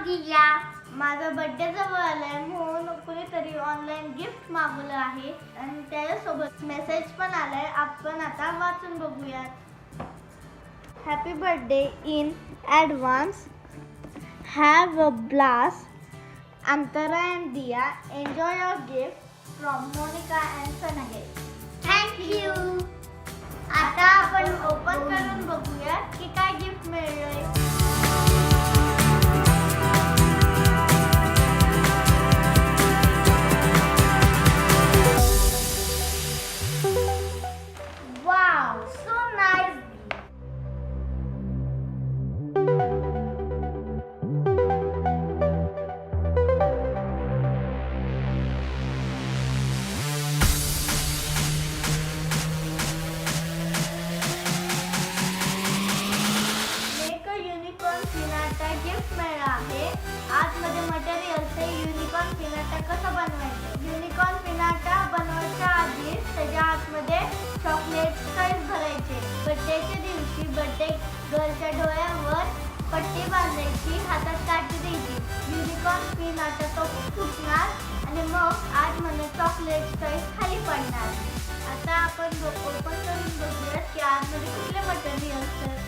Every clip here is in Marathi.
दिया. माझा बर्थडे जवळ आलाय म्हणून कुणीतरी ऑनलाईन गिफ्ट मागवलं आहे आणि त्याच्यासोबत मेसेज पण आलाय. आपण आता वाचून बघूयात. Happy birthday in advance. Have a blast. Antara and Diya. Enjoy your gift from Monica and सनगे. थँक्यू. आता आपण ओपन करून बघूयात की काय गिफ्ट मिळलंय. Wow, so nice. Unicorn pinata gift मिळाला आहे. आतमध्ये मटेरियल्स आहे. युनिकॉर्न पिनाटा कसं बनवायचं. युनिकॉर्न पिनाटा बनवायच्या आधी त्याच्या आतमध्ये चॉकलेट टॉयज भरायचे. बर्थडेच्या दिवशी बर्थडे गर्लच्या डोळ्यावर पट्टी बांधायची, हातात काठी द्यायची. युनिकॉर्न पिनाटा तो फुटणार आणि मग आतमध्ये चॉकलेट टॉयज खाली पडणार. आता आपण ओपन करून बघूयात की आतमध्ये कुठले मटेरियल्स आहेत.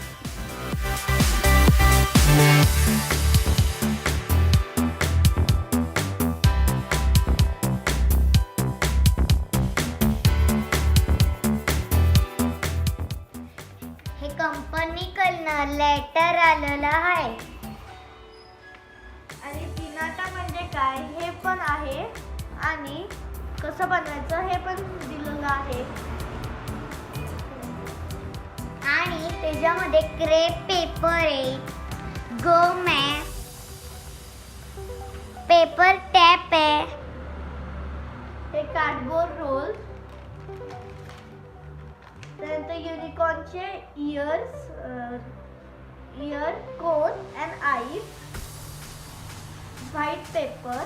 हे कंपनीकडनं लेटर आलेलं आहे. आणि पिनाटा म्हणजे काय हे पण आहे आणि कसं बनवायचं हे पण दिलेलं आहे. आणि त्याच्यामध्ये क्रेप पेपर आहे, गम आहे, पेपर टॅप आहे, हे कार्डबोर्ड रोल, त्यानंतर युनिकॉर्नचे ear cone and eyes, white paper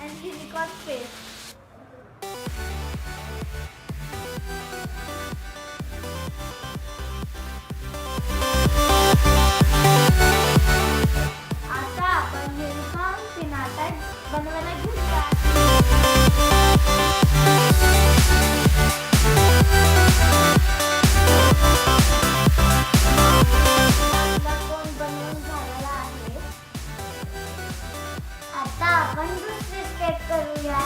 and unicorn face. आता आपण युनिकॉर्न पिनाटा बनवायला घेऊया. कोण बनवून झालेला आहे. आता आपण दुसरी स्टेप करूया.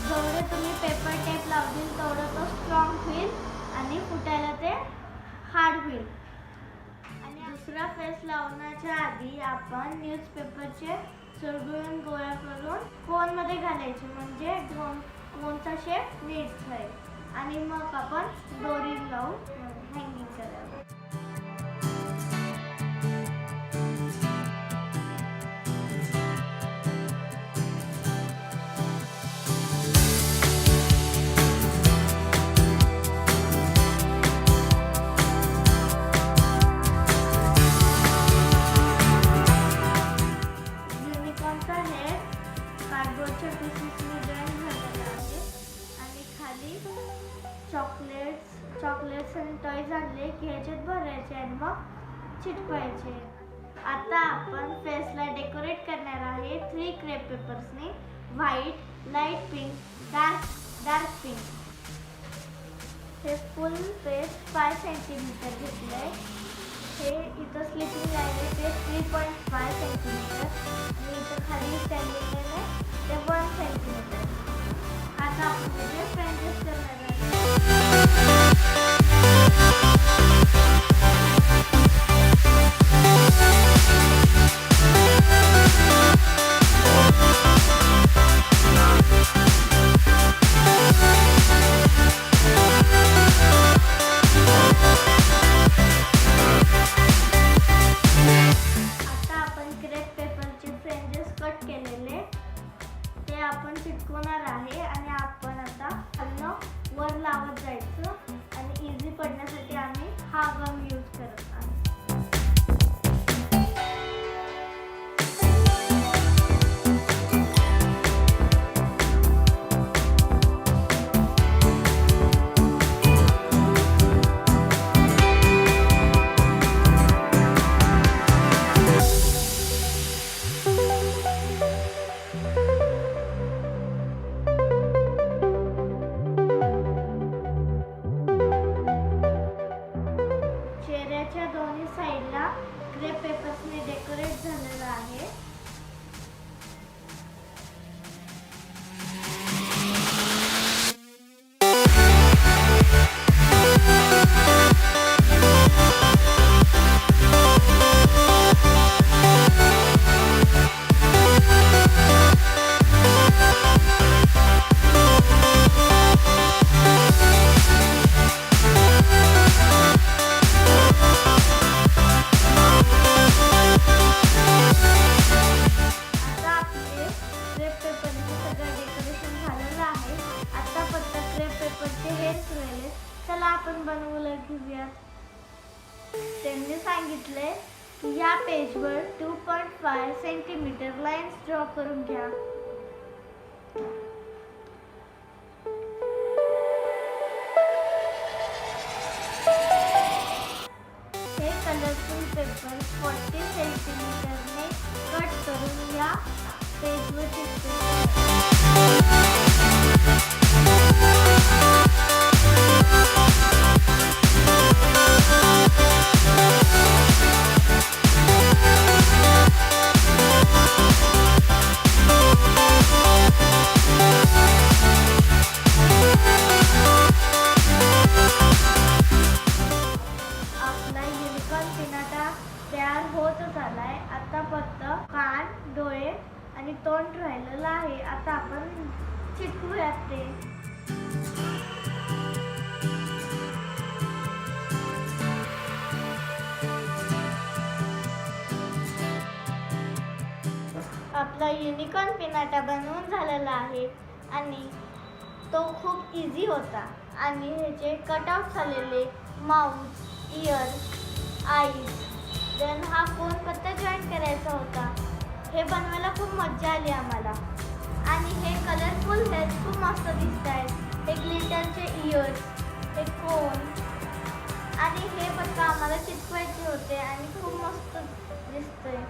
जेवढे तुम्ही पेपर टेप लावतील तेवढं तो स्ट्रॉंग होईल आणि फुटायला ते हार्ड होईल. आणि दुसरा फेस लावण्याच्या आधी आपण न्यूजपेपरचे चुरगळून गोळा करून कोनमध्ये घालायचे म्हणजे कोनचा शेप नीट होईल. आणि मग आपण दोरी लावून हँगिंग करायला. कार्डबोर्डच्या पीसेसने जॉईन झालेला आहे आणि खाली चॉकलेट्स आणि टॉयज आणले की ह्याच्यात भरायचे आणि मग चिटकवायचे. आता आपण फेसला डेकोरेट करणार आहे 3 क्रेप पेपर्सने. White, light pink, dark pink. हे फुल फेस 5 सेंटीमीटर घेतलं आहे. हे इथं स्लिपिंग लाईन आहे ते 3.5 सेंटीमीटर आणि इथं खाली स्टँडिंग लाईन आहे ते 1 सेंटीमीटर. आता आपण त्याचे फ्रेंचेस करणार आहे. लावत जायचं आणि इझी पडण्यासाठी आम्ही हा गम यूज करत आहोत. चेहऱ्याच्या दोन्ही साईडला क्रेप पेपर्सने डेकोरेट झालेलं आहे. चला आपण बनवून घेऊया. त्यांनी सांगितले की या पेजवर 2.5 सेंटीमीटर लाईन्स ड्रॉ करून घ्या. हे कलरफुल पेपर 40 सेंटीमीटरने कट करून या पेजवर चिकटवा. तयार होत झालाय. आता फक्त कान, डोळे आणि तोंड राहिलेलं आहे. आता आपण चिटकवूयात ते. आपला युनिकॉर्न पिनाटा बनवून झालेला आहे आणि तो खूप इझी होता. आणि ह्याचे कटआउट झालेले माउथ, इयर, आईज, देन हा कोन पत्ता जॉईन करायचा होता. हे बनवायला खूप मजा आली आम्हाला. आणि हे कलरफुल हेड खूप मस्त दिसत आहेत. हे ग्लिटरचे इयर्स, हे कोन आणि हे पत्ता आम्हाला चिटकवायचे होते आणि खूप मस्त दिसतंय.